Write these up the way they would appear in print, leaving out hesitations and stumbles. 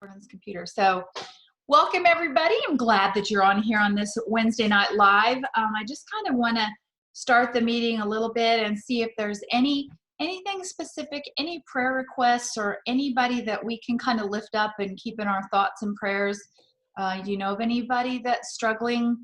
Everyone's computer. So welcome everybody. I'm glad that you're on here on this Wednesday night live. I just kind of want to start the meeting a little bit and see if there's anything specific, any prayer requests or anybody that we can kind of lift up and keep in our thoughts and prayers. Do you know of anybody that's struggling?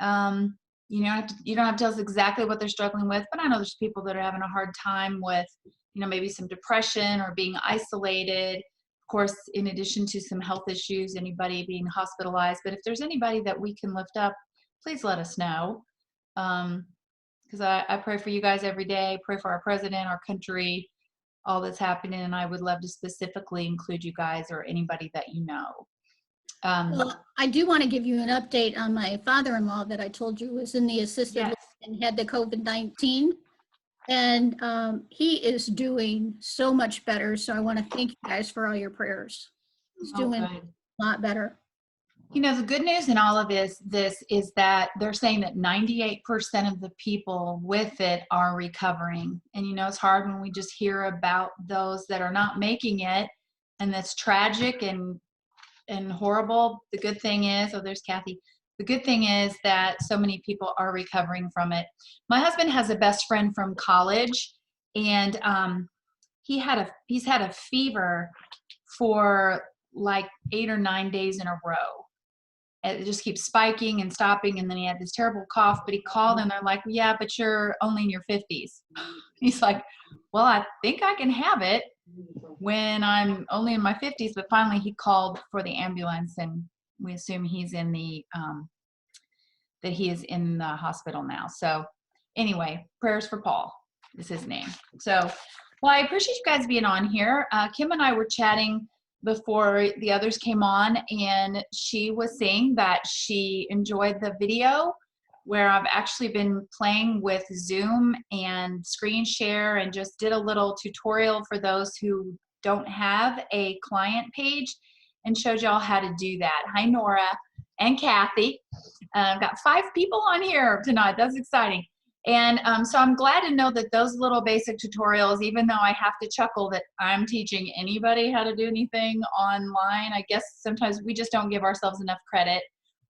You don't have to tell us exactly what they're struggling with, but I know there's people that are having a hard time with, maybe some depression or being isolated. Of course, in addition to some health issues, anybody being hospitalized. But if there's anybody that we can lift up, please let us know. Because I pray for you guys every day, pray for our president, our country, all that's happening. And I would love to specifically include you guys or anybody that you know. Well, I do want to give you an update on my father-in-law that I told you was in the assisted living and had the COVID-19. And he is doing so much better. So I want to thank you guys for all your prayers. He's doing a lot better. The good news in all of this is that they're saying that 98% of the people with it are recovering. And it's hard when we just hear about those that are not making it, and that's tragic and horrible. The good thing is, there's Kathy. The good thing is that so many people are recovering from it. My husband has a best friend from college, and he's had a fever for like 8 or 9 days in a row. It just keeps spiking and stopping, and then he had this terrible cough, but he called and they're like, yeah, but you're only in your 50s. He's like, well, I think I can have it when I'm only in my 50s, but finally he called for the ambulance, and we assume he's in the that he is in the hospital now. So anyway, prayers for Paul is his name. So, well, I appreciate you guys being on here. Kim and I were chatting before the others came on, and she was saying that she enjoyed the video where I've actually been playing with Zoom and screen share and just did a little tutorial for those who don't have a client page and showed y'all how to do that. Hi, Nora and Kathy. I've got 5 people on here tonight. That's exciting. And so I'm glad to know that those little basic tutorials, even though I have to chuckle that I'm teaching anybody how to do anything online, I guess sometimes we just don't give ourselves enough credit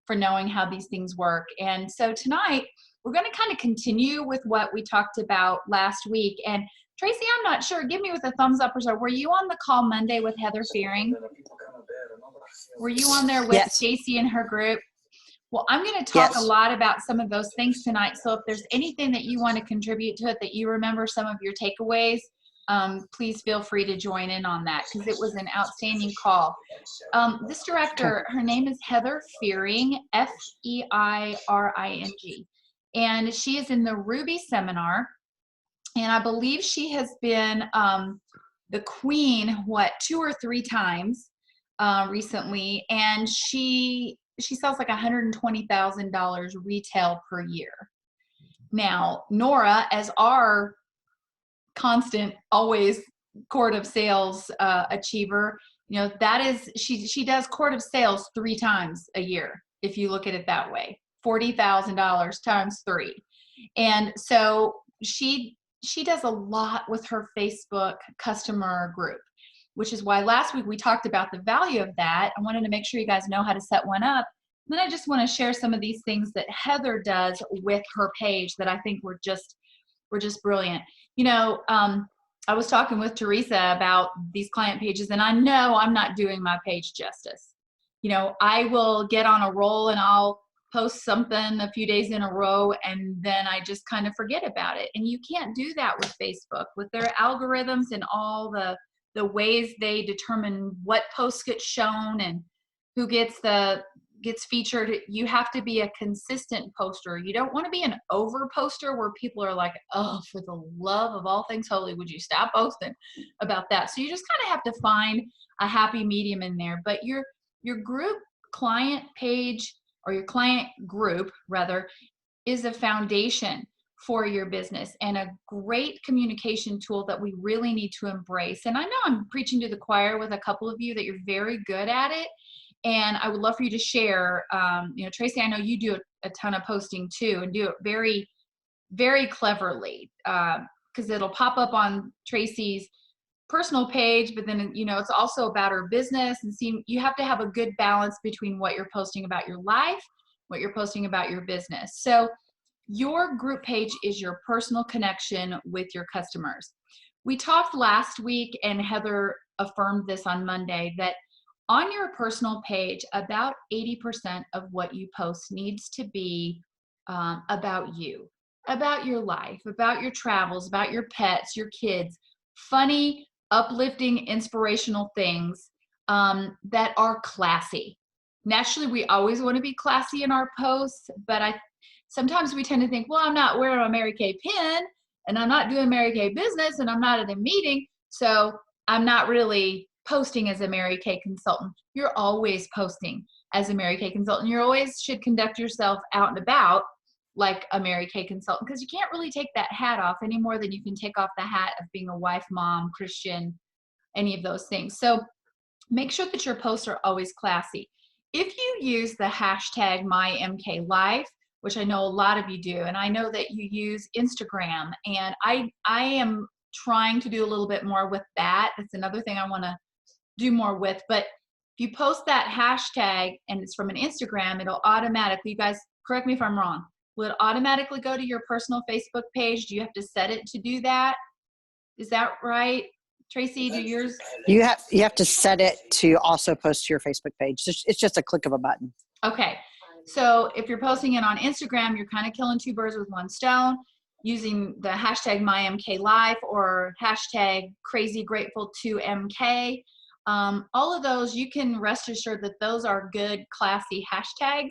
for knowing how these things work. And so tonight, we're going to kind of continue with what we talked about last week. And Tracy, I'm not sure. Give me with a thumbs up or so. Were you on the call Monday with Heather Feiring? Were you on there with Stacy and her group? Well, I'm going to talk a lot about some of those things tonight. So if there's anything that you want to contribute to it, that you remember some of your takeaways, please feel free to join in on that, because it was an outstanding call. This director, her name is Heather Feiring, F-E-I-R-I-N-G. And she is in the Ruby seminar. And I believe she has been the queen, 2 or 3 times recently. And she sells like $120,000 retail per year. Now, Nora, as our constant, always court of sales achiever, that is, she does court of sales 3 times a year, if you look at it that way. $40,000 times 3. And so she does a lot with her Facebook customer group, which is why last week we talked about the value of that. I wanted to make sure you guys know how to set one up. And then I just want to share some of these things that Heather does with her page that I think were just brilliant. I was talking with Teresa about these client pages, and I know I'm not doing my page justice. I will get on a roll and I'll post something a few days in a row, and then I just kind of forget about it. And you can't do that with Facebook, with their algorithms and all the ways they determine what posts get shown and who gets featured. You have to be a consistent poster. You don't want to be an over poster where people are like, oh, for the love of all things holy, would you stop posting about that? So you just kind of have to find a happy medium in there. But your group client page, or your client group rather, is a foundation for your business and a great communication tool that we really need to embrace. And I know I'm preaching to the choir with a couple of you that you're very good at it, and I would love for you to share. Tracy, I know you do a ton of posting too, and do it very, very cleverly, because it'll pop up on Tracy's personal page, but then, you know, it's also about her business, and you have to have a good balance between what you're posting about your life, what you're posting about your business. So your group page is your personal connection with your customers. We talked last week, and Heather affirmed this on Monday, that on your personal page, about 80% of what you post needs to be about you, about your life, about your travels, about your pets, your kids, funny, uplifting, inspirational things that are classy. Naturally, we always want to be classy in our posts, but sometimes we tend to think, well, I'm not wearing a Mary Kay pin, and I'm not doing Mary Kay business, and I'm not at a meeting, so I'm not really posting as a Mary Kay consultant. You're always posting as a Mary Kay consultant. You always should conduct yourself out and about like a Mary Kay consultant, because you can't really take that hat off any more than you can take off the hat of being a wife, mom, Christian, any of those things. So make sure that your posts are always classy. If you use the hashtag MyMKLife, which I know a lot of you do, and I know that you use Instagram, and I am trying to do a little bit more with that. It's another thing I want to do more with. But if you post that hashtag and it's from an Instagram, it'll automatically, you guys correct me if I'm wrong, will it automatically go to your personal Facebook page? Do you have to set it to do that? Is that right? Tracy, do yours? You have to set it to also post to your Facebook page. It's just a click of a button. Okay. So if you're posting it on Instagram, you're kind of killing two birds with one stone, using the hashtag MyMKLife or hashtag CrazyGrateful2MK. All of those, you can rest assured that those are good, classy hashtags.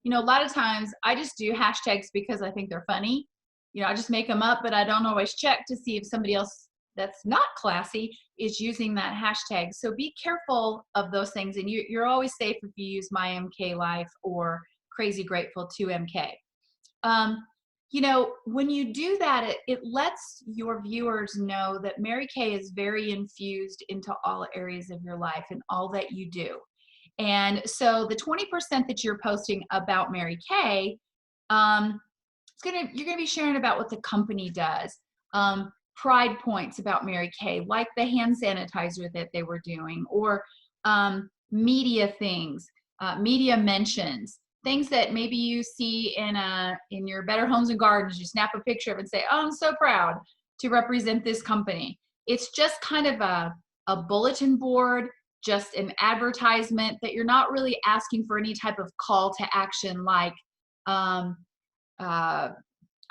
You know, a lot of times I just do hashtags because I think they're funny. You know, I just make them up, but I don't always check to see if somebody else that's not classy is using that hashtag. So be careful of those things, and you're always safe if you use MyMKLife or CrazyGrateful2MK. You know, when you do that, it lets your viewers know that Mary Kay is very infused into all areas of your life and all that you do. And so the 20% that you're posting about Mary Kay, you're gonna be sharing about what the company does. Pride points about Mary Kay, like the hand sanitizer that they were doing, or media things, media mentions, things that maybe you see in your Better Homes and Gardens. You snap a picture of it and say, oh, I'm so proud to represent this company. It's just kind of a bulletin board, just an advertisement that you're not really asking for any type of call to action, like, I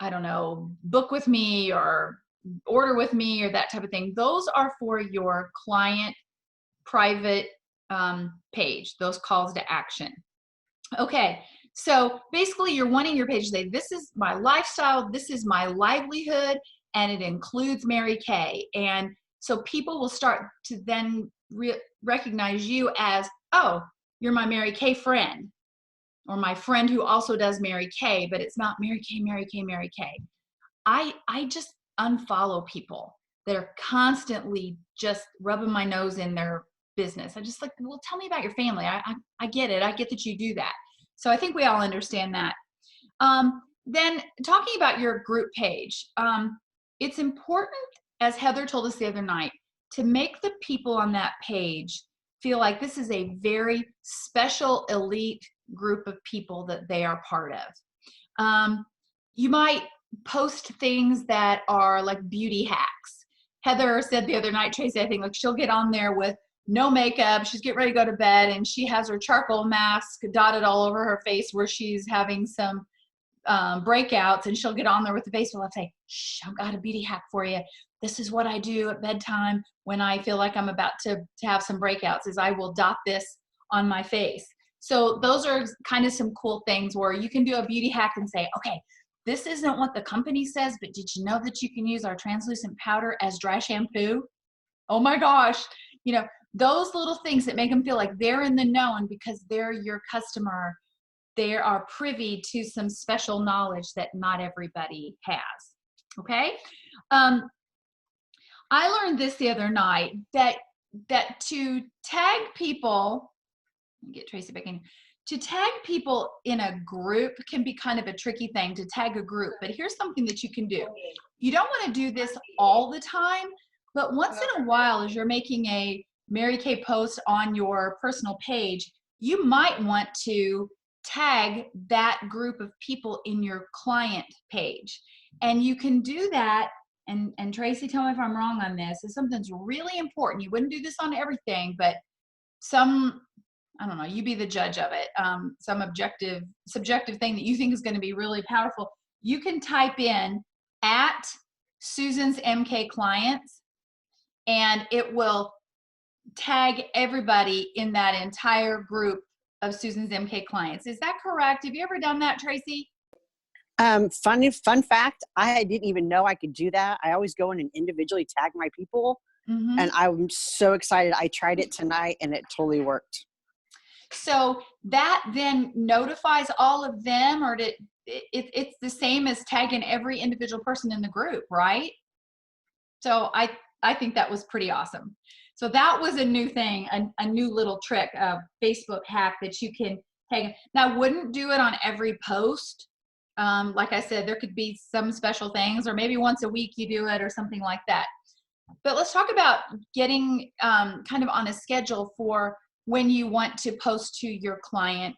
don't know, book with me or order with me or that type of thing. Those are for your client private page, those calls to action. Okay, so basically you're wanting your page to say, this is my lifestyle, this is my livelihood, and it includes Mary Kay. And so people will start to then recognize you as, oh, you're my Mary Kay friend, or my friend who also does Mary Kay, but it's not Mary Kay, Mary Kay, Mary Kay. I just unfollow people that are constantly just rubbing my nose in their business. I just like, well, tell me about your family. I get it. I get that you do that. So I think we all understand that. Then talking about your group page, it's important, as Heather told us the other night, to make the people on that page feel like this is a very special, elite group of people that they are part of. You might post things that are like beauty hacks. Heather said the other night, Tracy, I think, like, she'll get on there with no makeup, she's getting ready to go to bed, and she has her charcoal mask dotted all over her face where she's having some breakouts, and she'll get on there with the face and say, shh, I've got a beauty hack for you. This is what I do at bedtime when I feel like I'm about to have some breakouts, is I will dot this on my face. So those are kind of some cool things where you can do a beauty hack and say, okay, this isn't what the company says, but did you know that you can use our translucent powder as dry shampoo? Oh my gosh. You know, those little things that make them feel like they're in the know, and because they're your customer, they are privy to some special knowledge that not everybody has. Okay. I learned this the other night, that to tag people, let me get Tracy back in, to tag people in a group can be kind of a tricky thing, to tag a group, but here's something that you can do. You don't want to do this all the time, But once in a while, as you're making a Mary Kay post on your personal page, you might want to tag that group of people in your client page. And you can do that. And Tracy, tell me if I'm wrong on this. If something's really important, you wouldn't do this on everything, but some, I don't know, you be the judge of it. Some subjective thing that you think is going to be really powerful. You can type in at Susan's MK Clients, and it will tag everybody in that entire group of Susan's MK Clients. Is that correct? Have you ever done that, Tracy? Fun fact, I didn't even know I could do that. I always go in and individually tag my people. Mm-hmm. And I'm so excited. I tried it tonight and it totally worked. So that then notifies all of them, or it's the same as tagging every individual person in the group, right? So I think that was pretty awesome. So that was a new thing, a new little trick, a Facebook hack that you can tag. Now, I wouldn't do it on every post. Like I said, there could be some special things, or maybe once a week you do it or something like that. But let's talk about getting kind of on a schedule for when you want to post to your client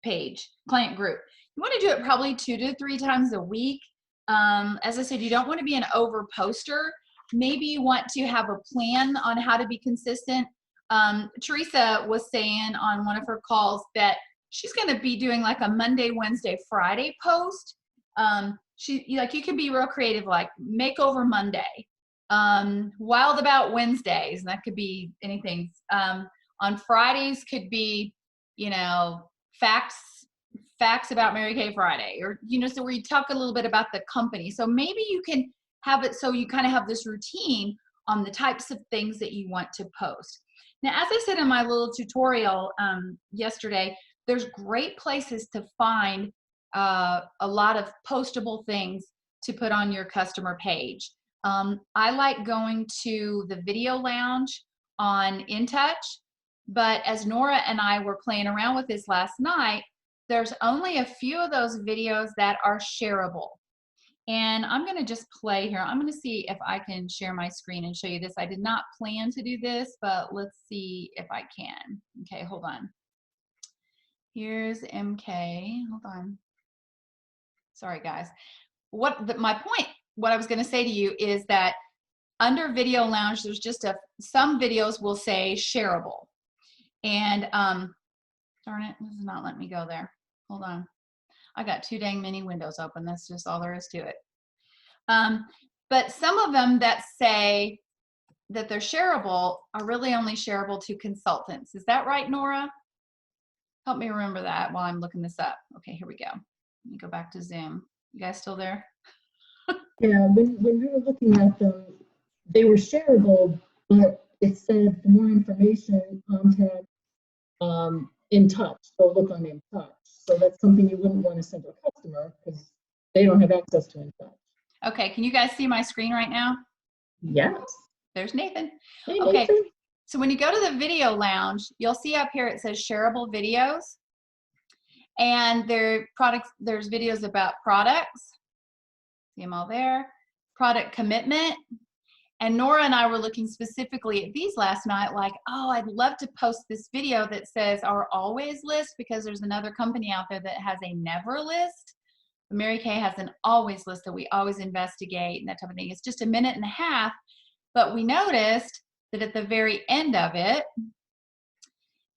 page, client group. You want to do it probably 2 to 3 times a week. As I said, you don't want to be an over poster. Maybe you want to have a plan on how to be consistent. Teresa was saying on one of her calls that she's going to be doing like a Monday, Wednesday, Friday post. You can be real creative, like Makeover Monday, Wild About Wednesdays, and that could be anything. On Fridays could be, facts about Mary Kay Friday, or, so where you talk a little bit about the company. So maybe you can have it so you kind of have this routine on the types of things that you want to post. Now, as I said in my little tutorial yesterday, there's great places to find a lot of postable things to put on your customer page. I like going to the video lounge on InTouch, but as Nora and I were playing around with this last night, there's only a few of those videos that are shareable. And I'm going to just play here. I'm going to see if I can share my screen and show you this. I did not plan to do this, but let's see if I can. Okay, hold on. Here's MK. Hold on. Sorry, guys. My point, what I was going to say to you is that under Video Lounge, there's just some videos will say shareable. And darn it, this is not letting me go there. Hold on. I got too dang many windows open. That's just all there is to it. But some of them that say that they're shareable are really only shareable to consultants. Is that right, Nora? Help me remember that while I'm looking this up. Okay, here we go. Let me go back to Zoom. You guys still there? Yeah, when we were looking at them, they were shareable, but it said for more information, contact InTouch. So look on InTouch. So that's something you wouldn't want to send to a customer because they don't have access to InTouch. Okay, can you guys see my screen right now? Yes. There's Nathan. Hey, Okay, Nathan. So when you go to the video lounge, you'll see up here it says shareable videos. And there's videos about products. See them all there. Product commitment. And Nora and I were looking specifically at these last night, like, oh, I'd love to post this video that says our always list, because there's another company out there that has a never list. Mary Kay has an always list that we always investigate and that type of thing. It's just 1.5 minutes, but we noticed that at the very end of it,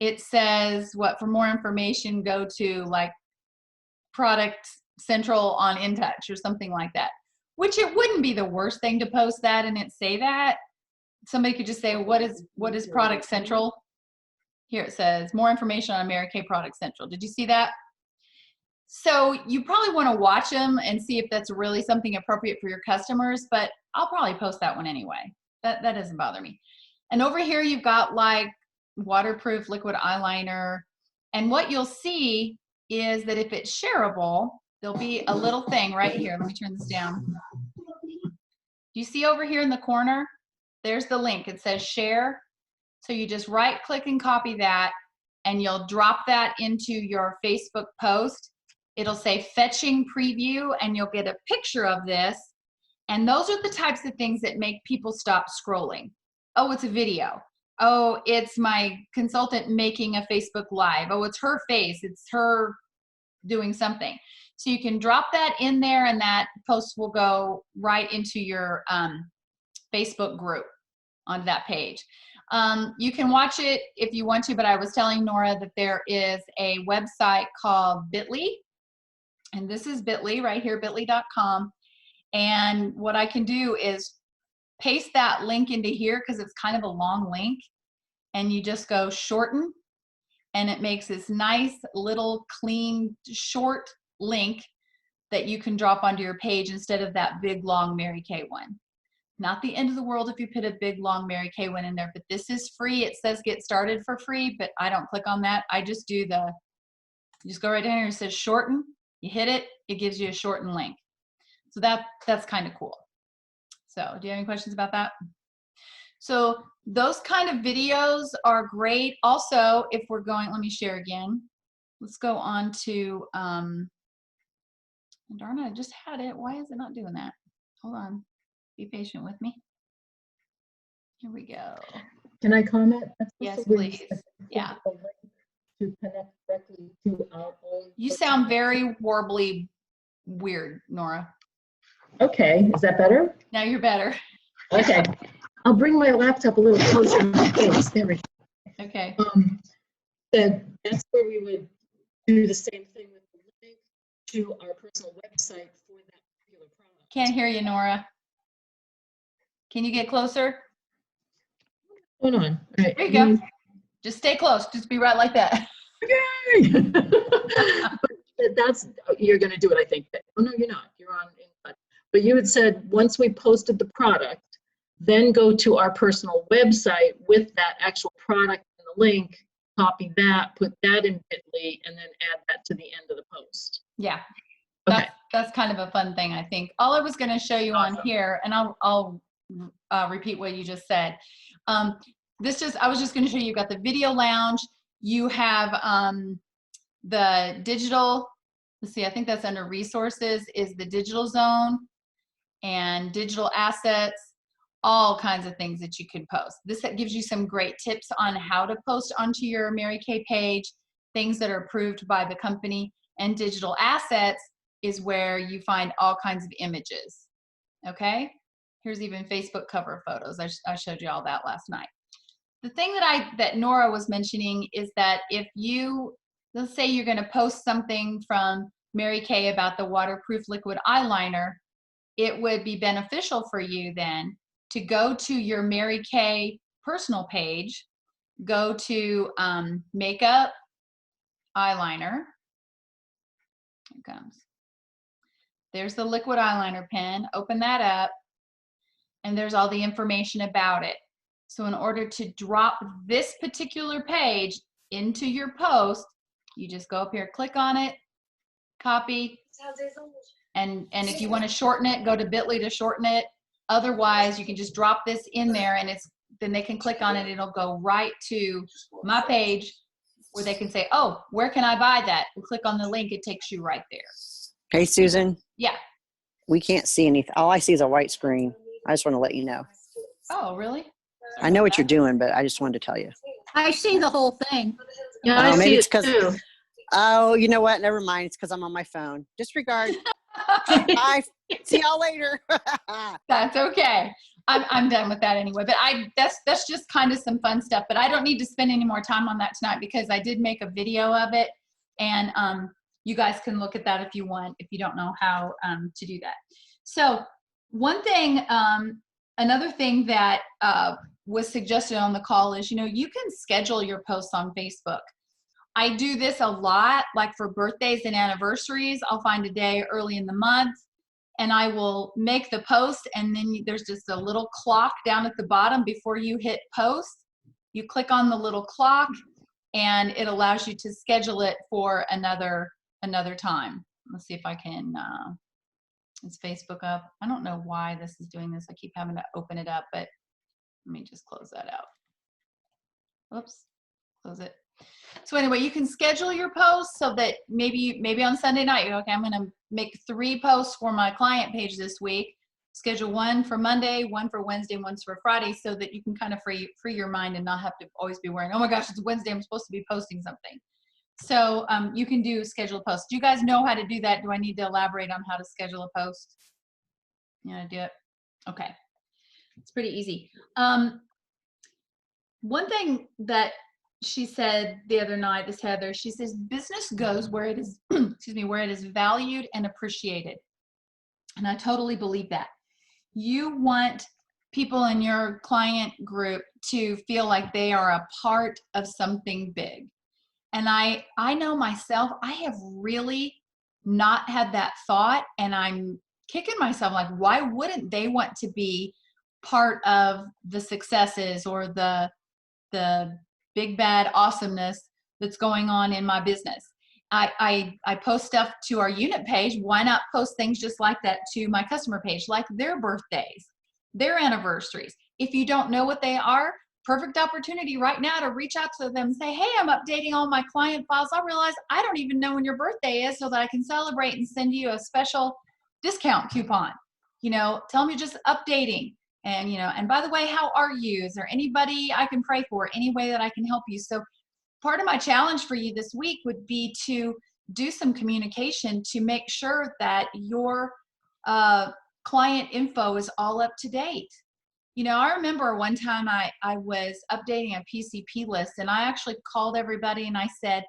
it says, for more information, go to like Product Central on InTouch or something like that. Which it wouldn't be the worst thing to post that and it say that. Somebody could just say, what is Product Central? Here it says, more information on Mary Kay Product Central. Did you see that? So you probably want to watch them and see if that's really something appropriate for your customers, but I'll probably post that one anyway. That doesn't bother me. And over here you've got like waterproof liquid eyeliner. And what you'll see is that if it's shareable, there'll be a little thing right here. Let me turn this down. You see over here in the corner, there's the link. It says share. So you just right click and copy that and you'll drop that into your Facebook post. It'll say fetching preview and you'll get a picture of this And those are the types of things that make people stop scrolling. Oh, it's a video. Oh, it's my consultant making a Facebook Live. Oh, it's her face. It's her doing something. So you can drop that in there, and that post will go right into your Facebook group onto that page. You can watch it if you want to, but I was telling Nora that there is a website called Bitly, and this is Bitly right here, bitly.com. And what I can do is paste that link into here because it's kind of a long link, and you just go shorten, and it makes this nice little clean short link that you can drop onto your page instead of that big long Mary Kay one. Not the end of the world if you put a big long Mary Kay one in there, but this is free. It says get started for free, but I don't click on that. I just do you just go right down here and it says shorten. You hit it, it gives you a shortened link. So that's kind of cool. So do you have any questions about that? So those kind of videos are great. Also, if we're going, let me share again. Let's go on to, darn it, I just had it. Why is it not doing that? Hold on. Be patient with me. Here we go. Can I comment? That's Yes, also where you please. said Yeah. a link to connect directly to our own. You sound very warbly weird, Nora. Okay, is that better? Now you're better. Okay, I'll bring my laptop a little closer to my face. There we go. Okay. That's where we would do the same thing with the link to our personal website for that particular product. Can't hear you, Nora. Can you get closer? Hold on. All right. There you go. Just stay close. Just be right like that. That's, you're going to do it, I think. Oh, no, you're not. You're on input. But you had said once we posted the product, then go to our personal website with that actual product and the link, copy that, put that in Bitly, and then add that to the end of the post. Yeah. Okay. That's kind of a fun thing, I think. All I was going to show you on here, and I'll repeat what you just said. I was just going to show you, you've got the video lounge. You have the digital, let's see, I think that's under resources, is the digital zone and digital assets, all kinds of things that you can post. This gives you some great tips on how to post onto your Mary Kay page, things that are approved by the company. And digital assets is where you find all kinds of images. Okay, here's even Facebook cover photos. I showed you all that last night. The thing that Nora was mentioning is that if you, let's say you're going to post something from Mary Kay about the waterproof liquid eyeliner, it would be beneficial for you then to go to your Mary Kay personal page, go to makeup eyeliner. Here it comes. There's the liquid eyeliner pen. Open that up, and there's all the information about it. So in order to drop this particular page into your post, you just go up here, click on it, copy, and if you want to shorten it, go to Bitly to shorten it. Otherwise, you can just drop this in there, and then they can click on it. It'll go right to my page where they can say, oh, where can I buy that? And click on the link, it takes you right there. Hey, Susan. Yeah. We can't see anything. All I see is a white screen. I just want to let you know. Oh, really? I know what you're doing, but I just wanted to tell you. I see the whole thing. Yeah, I maybe see it's it 'cause- too. Oh, you know what? Never mind. It's because I'm on my phone. Disregard. Bye. See y'all later. That's okay. I'm done with that anyway. But that's just kind of some fun stuff. But I don't need to spend any more time on that tonight because I did make a video of it, and you guys can look at that if you want, if you don't know how to do that. So one thing, another thing that was suggested on the call is, you can schedule your posts on Facebook. I do this a lot, like for birthdays and anniversaries. I'll find a day early in the month, and I will make the post, and then there's just a little clock down at the bottom before you hit post. You click on the little clock, and it allows you to schedule it for another time. Let's see if I can, is Facebook up? I don't know why this is doing this. I keep having to open it up, but let me just close that out. Whoops, close it. So anyway, you can schedule your posts so that maybe on Sunday night, you're okay, I'm going to make 3 posts for my client page this week. schedule one for Monday, one for Wednesday, and one for Friday, so that you can kind of free your mind and not have to always be worrying, oh my gosh, it's Wednesday, I'm supposed to be posting something. So you can do scheduled posts. Do you guys know how to do that? Do I need to elaborate on how to schedule a post? You know how to do it? Okay. It's pretty easy. One thing that she said the other night is Heather, she says, business goes where it is, excuse me, where it is valued and appreciated. And I totally believe that. You want people in your client group to feel like they are a part of something big. And I know myself, I have really not had that thought, and I'm kicking myself like, why wouldn't they want to be part of the successes or the big bad awesomeness that's going on in my business? I post stuff to our unit page. Why not post things just like that to my customer page, like their birthdays, their anniversaries? If you don't know what they are, perfect opportunity right now to reach out to them and say, hey, I'm updating all my client files. I realize I don't even know when your birthday is, so that I can celebrate and send you a special discount coupon. You know, tell me just updating. And, you know, and by the way, how are you? Is there anybody I can pray for? Any way that I can help you? So part of my challenge for you this week would be to do some communication to make sure that your client info is all up to date. You know, I remember one time I was updating a PCP list, and I actually called everybody and I said,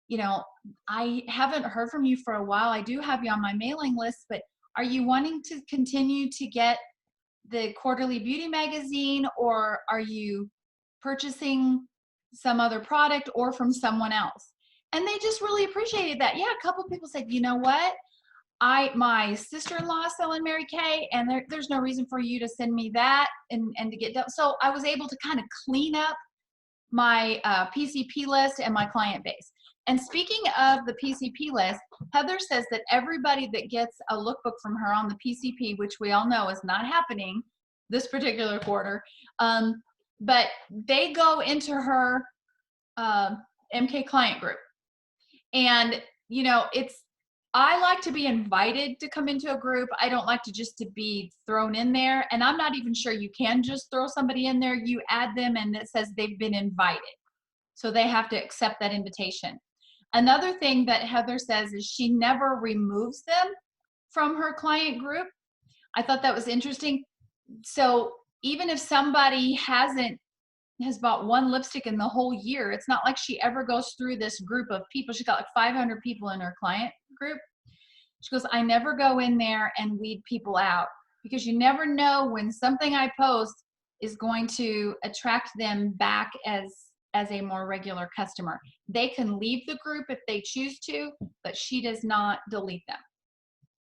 you know, I haven't heard from you for a while. I do have you on my mailing list, but are you wanting to continue to get the quarterly beauty magazine, or are you purchasing some other product or from someone else? And they just really appreciated that. Yeah, a couple of people said, you know what? My sister-in-law is selling Mary Kay, and there's no reason for you to send me that and to get done. So I was able to kind of clean up my PCP list and my client base. And speaking of the PCP list, Heather says that everybody that gets a lookbook from her on the PCP, which we all know is not happening this particular quarter, but they go into her MK client group. And, you know, I like to be invited to come into a group. I don't like to just to be thrown in there. And I'm not even sure you can just throw somebody in there. You add them and it says they've been invited. So they have to accept that invitation. Another thing that Heather says is she never removes them from her client group. I thought that was interesting. So even if somebody has bought one lipstick in the whole year, it's not like she ever goes through this group of people. She's got like 500 people in her client group. She goes, I never go in there and weed people out, because you never know when something I post is going to attract them back as a more regular customer. They can leave the group if they choose to, but she does not delete them.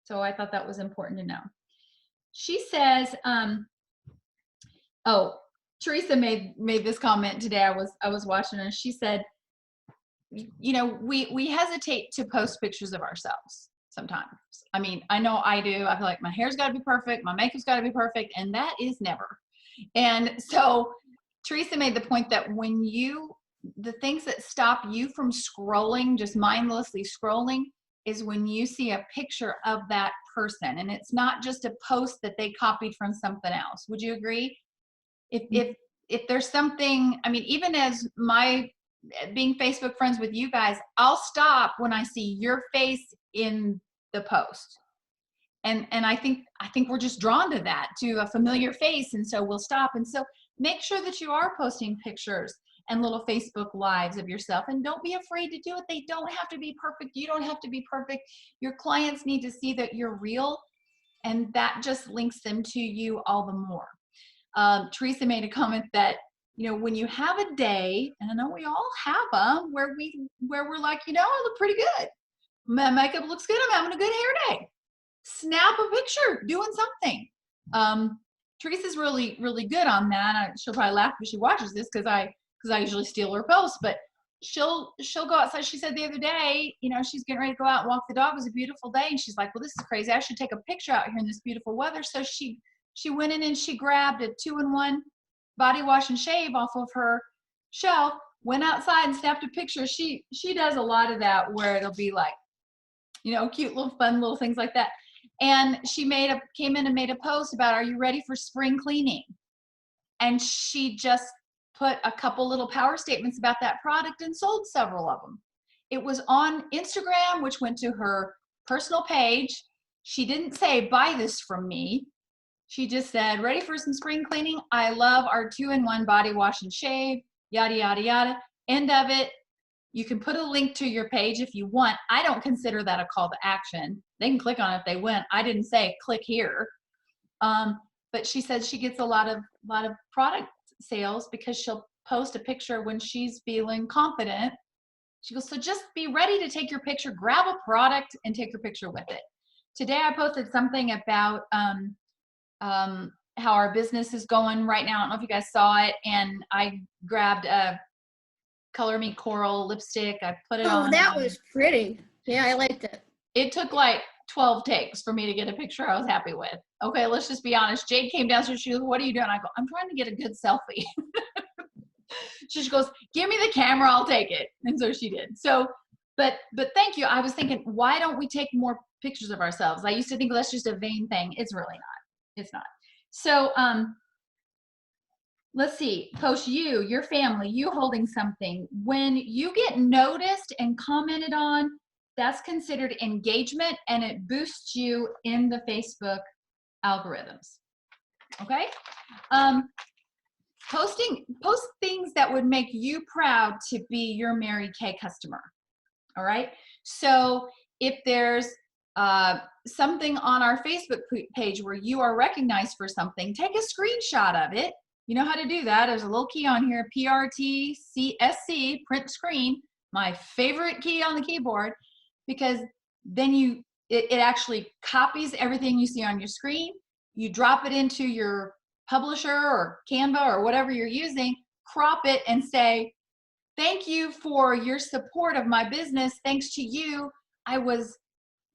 So I thought that was important to know. She says, Teresa made this comment today. I was watching, and she said, you know, we hesitate to post pictures of ourselves sometimes. I mean, I know I do. I feel like my hair's got to be perfect, my makeup's got to be perfect, and that is never. And so Teresa made the point that when the things that stop you from scrolling, just mindlessly scrolling, is when you see a picture of that person, and it's not just a post that they copied from something else. Would you agree? If there's something, I mean, even as my being Facebook friends with you guys, I'll stop when I see your face in the post. And I think we're just drawn to that, to a familiar face. And so we'll stop. And so make sure that you are posting pictures and little Facebook lives of yourself, and don't be afraid to do it. They don't have to be perfect. You don't have to be perfect. Your clients need to see that you're real, and that just links them to you all the more. Teresa made a comment that, you know, when you have a day, and I know we all have them, where we're like, you know, I look pretty good. My makeup looks good. I'm having a good hair day. Snap a picture doing something. Teresa's really, really good on that. She'll probably laugh if she watches this, because I usually steal her posts, but she'll go outside. She said the other day, you know, she's getting ready to go out and walk the dog. It was a beautiful day, and she's like, well, this is crazy. I should take a picture out here in this beautiful weather. So she went in and she grabbed a 2-in-1 body wash and shave off of her shelf, went outside and snapped a picture. She does a lot of that, where it'll be like, you know, cute little fun little things like that. And she came in and made a post about, are you ready for spring cleaning? And she just put a couple little power statements about that product and sold several of them. It was on Instagram, which went to her personal page. She didn't say, buy this from me. She just said, ready for some spring cleaning? I love our 2-in-1 body wash and shave, yada, yada, yada. End of it. You can put a link to your page if you want. I don't consider that a call to action. They can click on it if they went. I didn't say click here. But she says she gets a lot of product sales because she'll post a picture when she's feeling confident. She goes, so just be ready to take your picture, grab a product and take your picture with it. Today I posted something about how our business is going right now. I don't know if you guys saw it, and I grabbed a Color Me Coral lipstick. I put it on. Oh, that was pretty. Yeah, I liked it. It took like 12 takes for me to get a picture I was happy with. Okay, let's just be honest. Jade came downstairs. She goes, what are you doing? I go, I'm trying to get a good selfie. She just goes, give me the camera, I'll take it. And so she did. So, but thank you. I was thinking, why don't we take more pictures of ourselves? I used to think that's just a vain thing. It's really not. It's not. So, let's see, post your family, you holding something. When you get noticed and commented on, that's considered engagement, and it boosts you in the Facebook algorithms. Okay? Post things that would make you proud to be your Mary Kay customer. All right? So if there's something on our Facebook page where you are recognized for something, take a screenshot of it. You know how to do that. There's a little key on here, PRTCSC, print screen, my favorite key on the keyboard, because then it actually copies everything you see on your screen. You drop it into your publisher or Canva or whatever you're using, crop it and say, thank you for your support of my business. Thanks to you, I was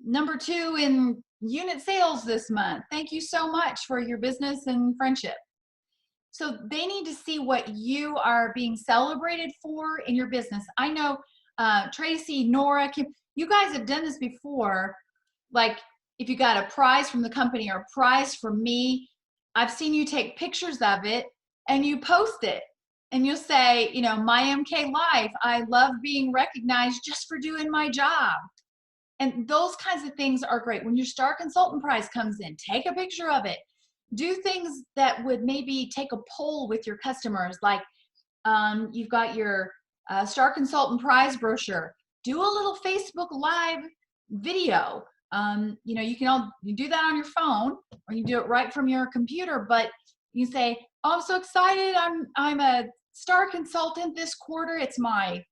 number 2 in unit sales this month. Thank you so much for your business and friendship. So they need to see what you are being celebrated for in your business. I know Tracy, Nora, Kim, you guys have done this before. Like if you got a prize from the company or a prize from me, I've seen you take pictures of it and you post it. And you'll say, you know, my MK life, I love being recognized just for doing my job. And those kinds of things are great. When your Star Consultant Prize comes in, take a picture of it. Do things that would maybe take a poll with your customers, like you've got your Star Consultant Prize brochure. Do a little Facebook Live video. You know, you do that on your phone, or you do it right from your computer. But you say, "Oh, I'm so excited! I'm a Star Consultant this quarter. It's my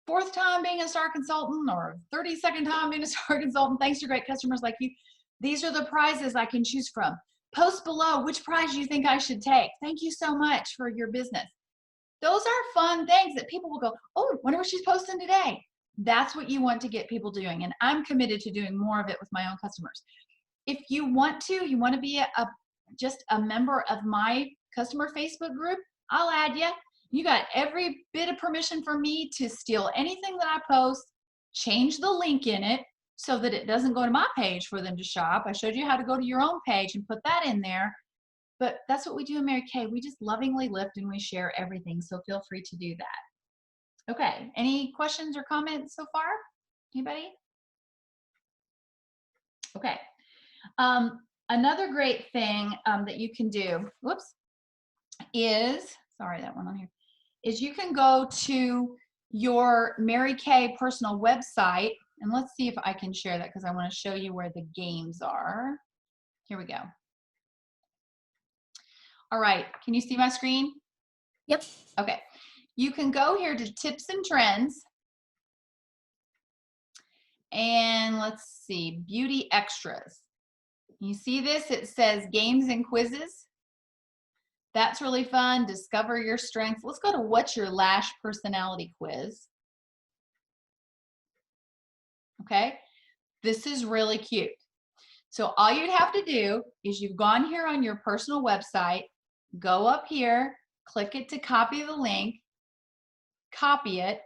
4th time being a Star Consultant, or 32nd time being a Star Consultant. Thanks to great customers like you. These are the prizes I can choose from. Post below which prize you think I should take. Thank you so much for your business." Those are fun things that people will go, oh, wonder what she's posting today. That's what you want to get people doing. And I'm committed to doing more of it with my own customers. If you want to be just a member of my customer Facebook group, I'll add you. You got every bit of permission from me to steal anything that I post, change the link in it, so that it doesn't go to my page for them to shop. I showed you how to go to your own page and put that in there. But that's what we do in Mary Kay. We just lovingly lift and we share everything. So feel free to do that. Okay, any questions or comments so far? Anybody? Okay. Another great thing that you can do, is, sorry, that one on here, is you can go to your Mary Kay personal website. And let's see if I can share that, because I want to show you where the games are. Here we go. All right, can you see my screen? Yep. Okay, you can go here to tips and trends. And let's see, beauty extras. You see this? It says games and quizzes. That's really fun. Discover your strengths. Let's go to what's your lash personality quiz. Okay, this is really cute. So all you'd have to do is you've gone here on your personal website, go up here, click it to copy the link, copy it.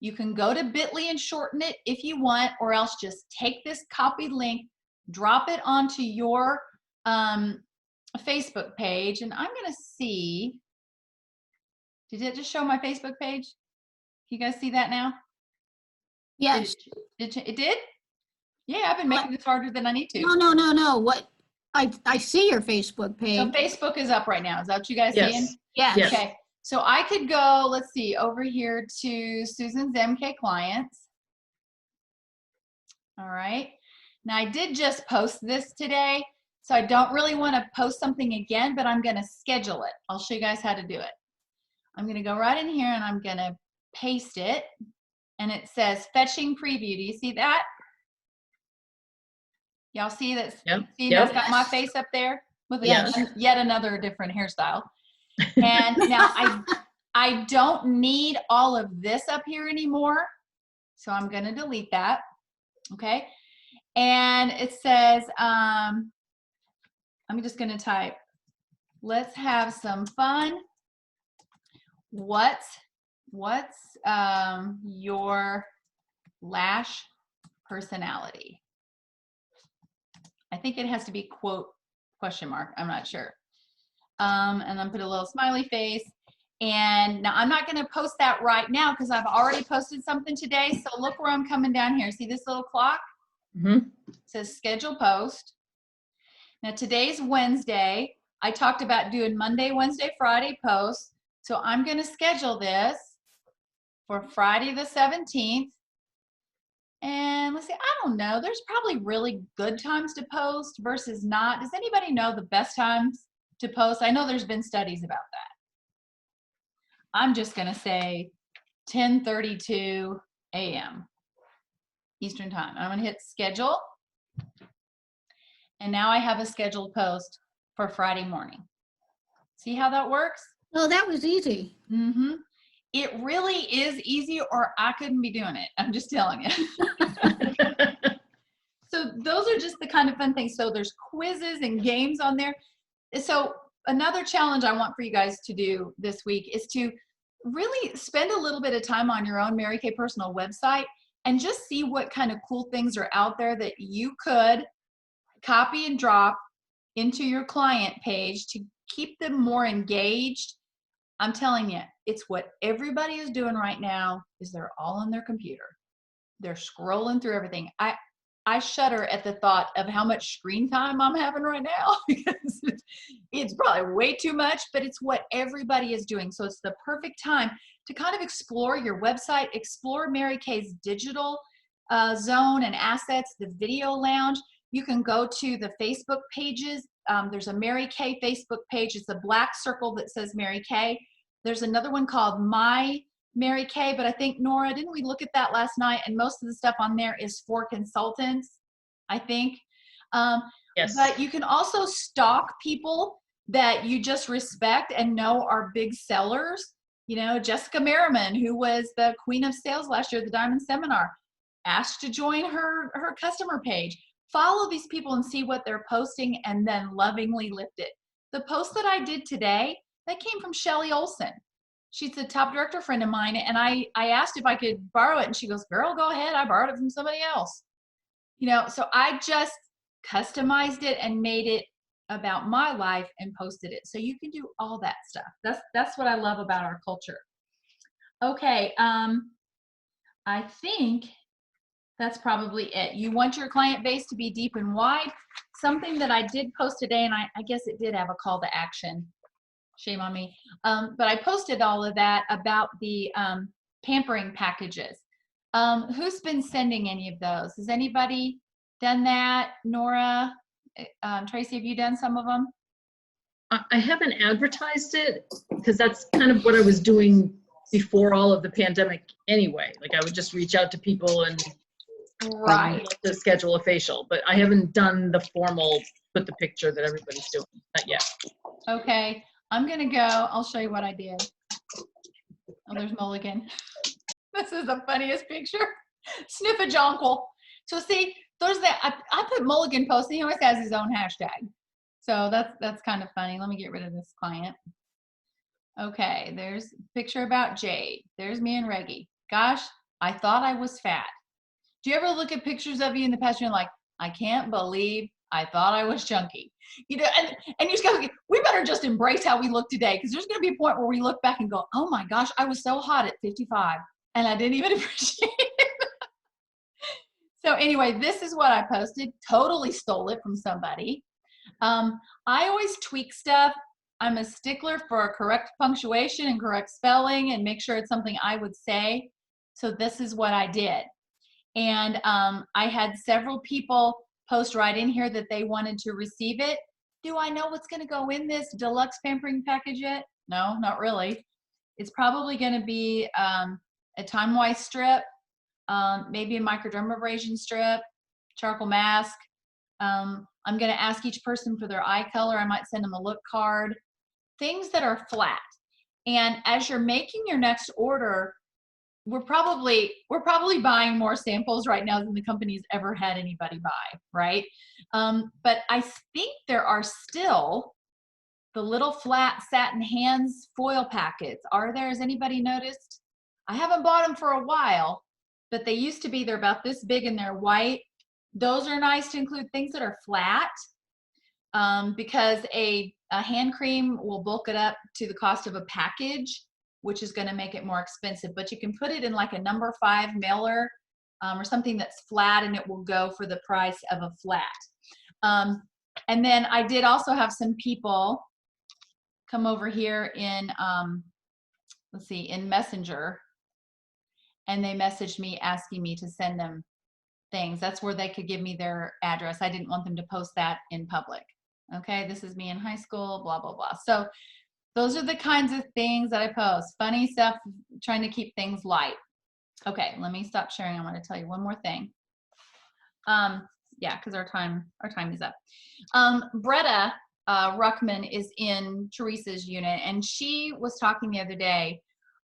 You can go to bit.ly and shorten it if you want, or else just take this copied link, drop it onto your Facebook page, and I'm going to see, did it just show my Facebook page? You guys see that now? Yes. It did? Yeah, I've been making this harder than I need to. No. What, I see your Facebook So page. Facebook is up right now. Is that what you guys seeing? Yes. Yes. Okay. So I could go, let's see, over here to Susan's MK clients. All right. Now I did just post this today, so I don't really want to post something again, but I'm going to schedule it. I'll show you guys how to do it. I'm going to go right in here and I'm going to paste it. And it says fetching preview. Do you see that? Y'all see that? Yep. See, Yep. that's got my face up there with Yes. yet another different hairstyle. And now I don't need all of this up here anymore. So I'm going to delete that. Okay. And it says, I'm just going to type, let's have some fun. What's your lash personality? I think it has to be quote question mark. I'm not sure. And then put a little smiley face. And now I'm not going to post that right now because I've already posted something today. So look where I'm coming down here. See this little clock? Mm-hmm. It says schedule post. Now today's Wednesday. I talked about doing Monday, Wednesday, Friday posts. So I'm going to schedule this for Friday the 17th. And let's see, I don't know. There's probably really good times to post versus not. Does anybody know the best times to post? I know there's been studies about that. I'm just going to say 10:32 a.m. Eastern time. I'm going to hit schedule. And now I have a scheduled post for Friday morning. See how that works? Oh, that was easy. Mm-hmm. It really is easy, or I couldn't be doing it. I'm just telling you. So those are just the kind of fun things. So there's quizzes and games on there. So another challenge I want for you guys to do this week is to really spend a little bit of time on your own Mary Kay personal website and just see what kind of cool things are out there that you could copy and drop into your client page to keep them more engaged. I'm telling you, it's what everybody is doing right now is they're all on their computer. They're scrolling through everything. I shudder at the thought of how much screen time I'm having right now because it's probably way too much, but it's what everybody is doing. So it's the perfect time to kind of explore your website, explore Mary Kay's digital zone and assets, the video lounge. You can go to the Facebook pages. There's a Mary Kay Facebook page. It's a black circle that says Mary Kay. There's another one called My Mary Kay, but I think, Nora, didn't we look at that last night? And most of the stuff on there is for consultants, I think. Yes. But you can also stalk people that you just respect and know are big sellers. You know, Jessica Merriman, who was the queen of sales last year at the Diamond Seminar, asked to join her customer page. Follow these people and see what they're posting and then lovingly lift it. The post that I did today, that came from Shelly Olson. She's a top director friend of mine, and I asked if I could borrow it, and she goes, girl, go ahead. I borrowed it from somebody else. You know, so I just customized it and made it about my life and posted it. So you can do all that stuff. That's what I love about our culture. Okay, I think that's probably it. You want your client base to be deep and wide. Something that I did post today, and I guess it did have a call to action. Shame on me. But I posted all of that about the pampering packages. Who's been sending any of those? Has anybody done that? Nora, Tracy, have you done some of them? I haven't advertised it because that's kind of what I was doing before all of the pandemic anyway. Like I would just reach out to people and Right. to schedule a facial, but I haven't done the formal put the picture that everybody's doing, not yet. Okay, I'm gonna go. I'll show you what I did. Oh, there's Mulligan. This is the funniest picture. Sniff a jonquil. So see, there's that. I put Mulligan post, and he always has his own hashtag. So that's kind of funny. Let me get rid of this client. Okay, there's a picture about Jade. There's me and Reggie. Gosh, I thought I was fat. Do you ever look at pictures of you in the past and you're like, I can't believe I thought I was chunky. You know, and you just go, we better just embrace how we look today, because there's going to be a point where we look back and go, oh my gosh, I was so hot at 55 and I didn't even appreciate it. So anyway, this is what I posted. Totally stole it from somebody. I always tweak stuff. I'm a stickler for correct punctuation and correct spelling and make sure it's something I would say. So this is what I did. And I had several people post right in here that they wanted to receive it. Do I know what's going to go in this deluxe pampering package yet? No, not really. It's probably going to be a time-wise strip, maybe a microdermabrasion strip, charcoal mask. I'm going to ask each person for their eye color. I might send them a look card, things that are flat. And as you're making your next order, we're probably buying more samples right now than the company's ever had anybody buy, right? But I think there are still the little flat satin hands foil packets. Are there? Has anybody noticed? I haven't bought them for a while, but they used to be. They're about this big and they're white. Those are nice to include things that are flat, because a hand cream will bulk it up to the cost of a package, which is going to make it more expensive. But you can put it in like a number 5 mailer or something that's flat, and it will go for the price of a flat. And then I did also have some people come over here in, let's see, in Messenger, and they messaged me asking me to send them things. That's where they could give me their address. I didn't want them to post that in public. Okay, this is me in high school, blah, blah, blah. So those are the kinds of things that I post. Funny stuff, trying to keep things light. Okay, let me stop sharing. I want to tell you one more thing. Yeah, because our time is up. Bretta Ruckman is in Teresa's unit, and she was talking the other day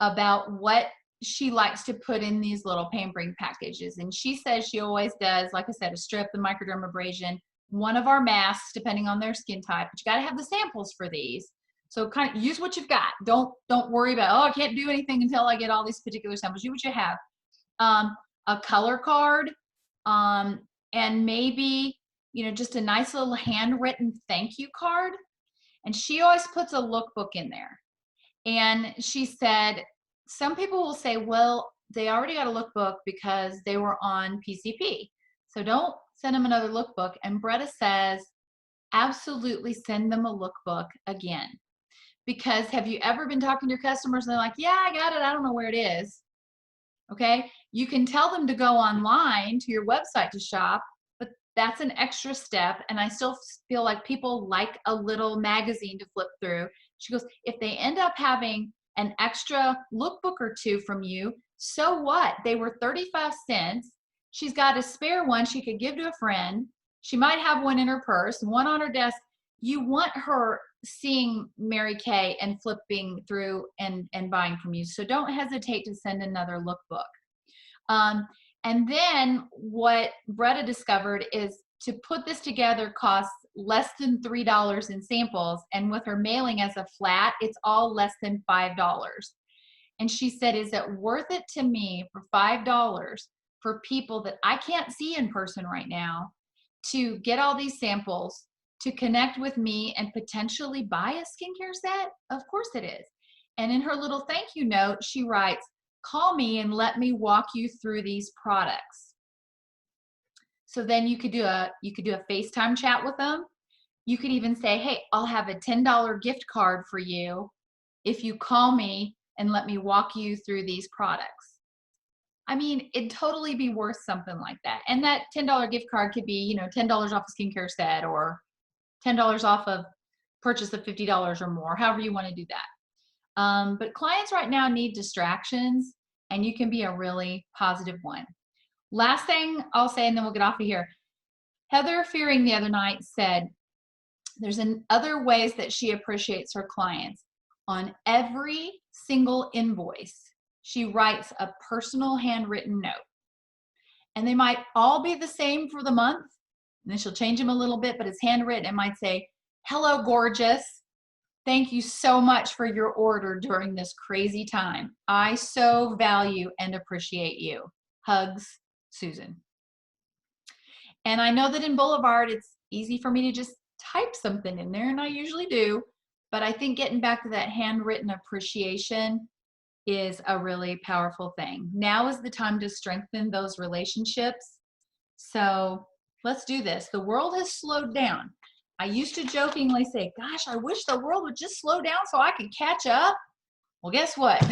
about what she likes to put in these little pampering packages. And she says she always does, like I said, a strip, the microdermabrasion, one of our masks, depending on their skin type. But you got to have the samples for these. So kind of use what you've got. Don't worry about, oh, I can't do anything until I get all these particular samples. Do what you have. A color card, and maybe, you know, just a nice little handwritten thank you card. And she always puts a lookbook in there. And she said, some people will say, well, they already got a lookbook because they were on PCP. So don't send them another lookbook. And Bretta says, absolutely send them a lookbook again. Because have you ever been talking to your customers and they're like, yeah, I got it, I don't know where it is. Okay, you can tell them to go online to your website to shop, but that's an extra step. And I still feel like people like a little magazine to flip through. She goes, if they end up having an extra lookbook or two from you, so what? They were 35 cents. She's got a spare one she could give to a friend. She might have one in her purse, one on her desk. You want her seeing Mary Kay and flipping through and buying from you. So don't hesitate to send another lookbook. And then what Bretta discovered is to put this together costs less than $3 in samples. And with her mailing as a flat, it's all less than $5. And she said, is it worth it to me for $5 for people that I can't see in person right now to get all these samples, to connect with me and potentially buy a skincare set? Of course it is. And in her little thank you note, she writes, call me and let me walk you through these products. So then you could do a FaceTime chat with them. You could even say, hey, I'll have a $10 gift card for you if you call me and let me walk you through these products. I mean, it'd totally be worth something like that. And that $10 gift card could be, you know, $10 off a skincare set or $10 off of purchase of $50 or more, however you want to do that. But clients right now need distractions, and you can be a really positive one. Last thing I'll say, and then we'll get off of here. Heather Feiring the other night said there's other ways that she appreciates her clients. On every single invoice, she writes a personal handwritten note. And they might all be the same for the month. And then she'll change them a little bit, but it's handwritten. It might say, hello, gorgeous. Thank you so much for your order during this crazy time. I so value and appreciate you. Hugs, Susan. And I know that in Boulevard, it's easy for me to just type something in there, and I usually do. But I think getting back to that handwritten appreciation is a really powerful thing. Now is the time to strengthen those relationships. So let's do this. The world has slowed down. I used to jokingly say, gosh, I wish the world would just slow down so I could catch up. Well, guess what?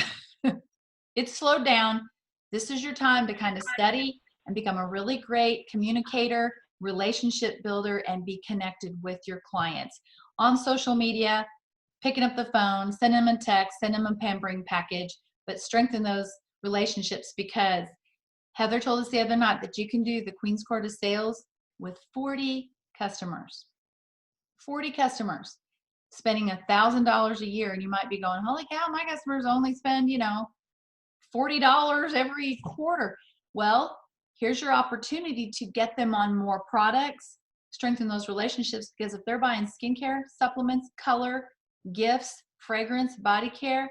It's slowed down. This is your time to kind of study and become a really great communicator, relationship builder, and be connected with your clients on social media, picking up the phone, sending them a text, send them a pampering package, but strengthen those relationships, because Heather told us the other night that you can do the Queen's Court of Sales with 40 customers. 40 customers spending $1,000 a year, and you might be going, holy cow, my customers only spend, $40 every quarter. Well, here's your opportunity to get them on more products, strengthen those relationships, because if they're buying skincare, supplements, color, gifts, fragrance, body care,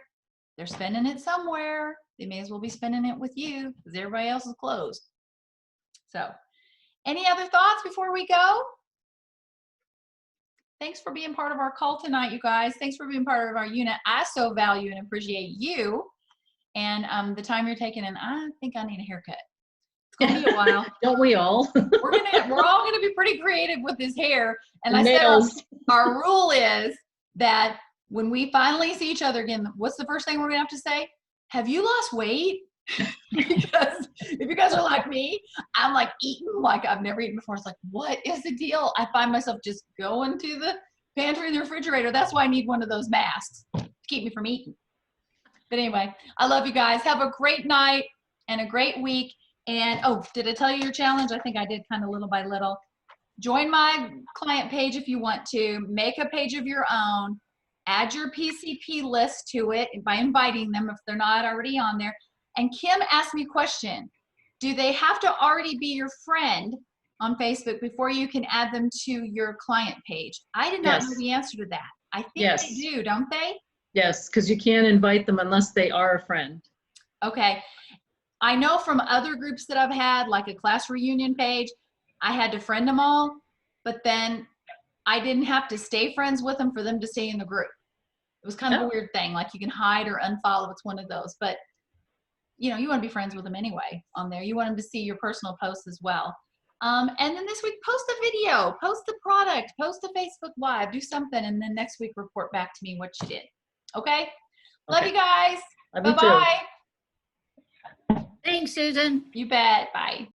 they're spending it somewhere. They may as well be spending it with you because everybody else is closed. So, any other thoughts before we go? Thanks for being part of our call tonight, you guys. Thanks for being part of our unit. I so value and appreciate you and the time you're taking, and I think I need a haircut. It's gonna be a while. Don't we all? We're all gonna be pretty creative with this hair. And I Nails. said our rule is that when we finally see each other again, what's the first thing we're gonna have to say? Have you lost weight? Because if you guys are like me, I'm like eating like I've never eaten before. It's like, what is the deal? I find myself just going to the pantry and the refrigerator. That's why I need one of those masks to keep me from eating. But anyway, I love you guys. Have a great night and a great week. And oh, did I tell you your challenge? I think I did, kind of little by little. Join my client page if you want to. Make a page of your own. Add your PCP list to it by inviting them if they're not already on there. And Kim asked me a question. Do they have to already be your friend on Facebook before you can add them to your client page? I did not know the answer to that. I think they do, don't they? Yes, because you can't invite them unless they are a friend. Okay. I know from other groups that I've had, like a class reunion page, I had to friend them all, but then I didn't have to stay friends with them for them to stay in the group. It was kind of a weird thing. Like you can hide or unfollow. It's one of those. But, you want to be friends with them anyway on there. You want them to see your personal posts as well. And then this week, post a video, post a product, post a Facebook Live, do something. And then next week, report back to me what you did. Okay? Love you guys. Love you too. Bye-bye. Thanks, Susan. You bet. Bye.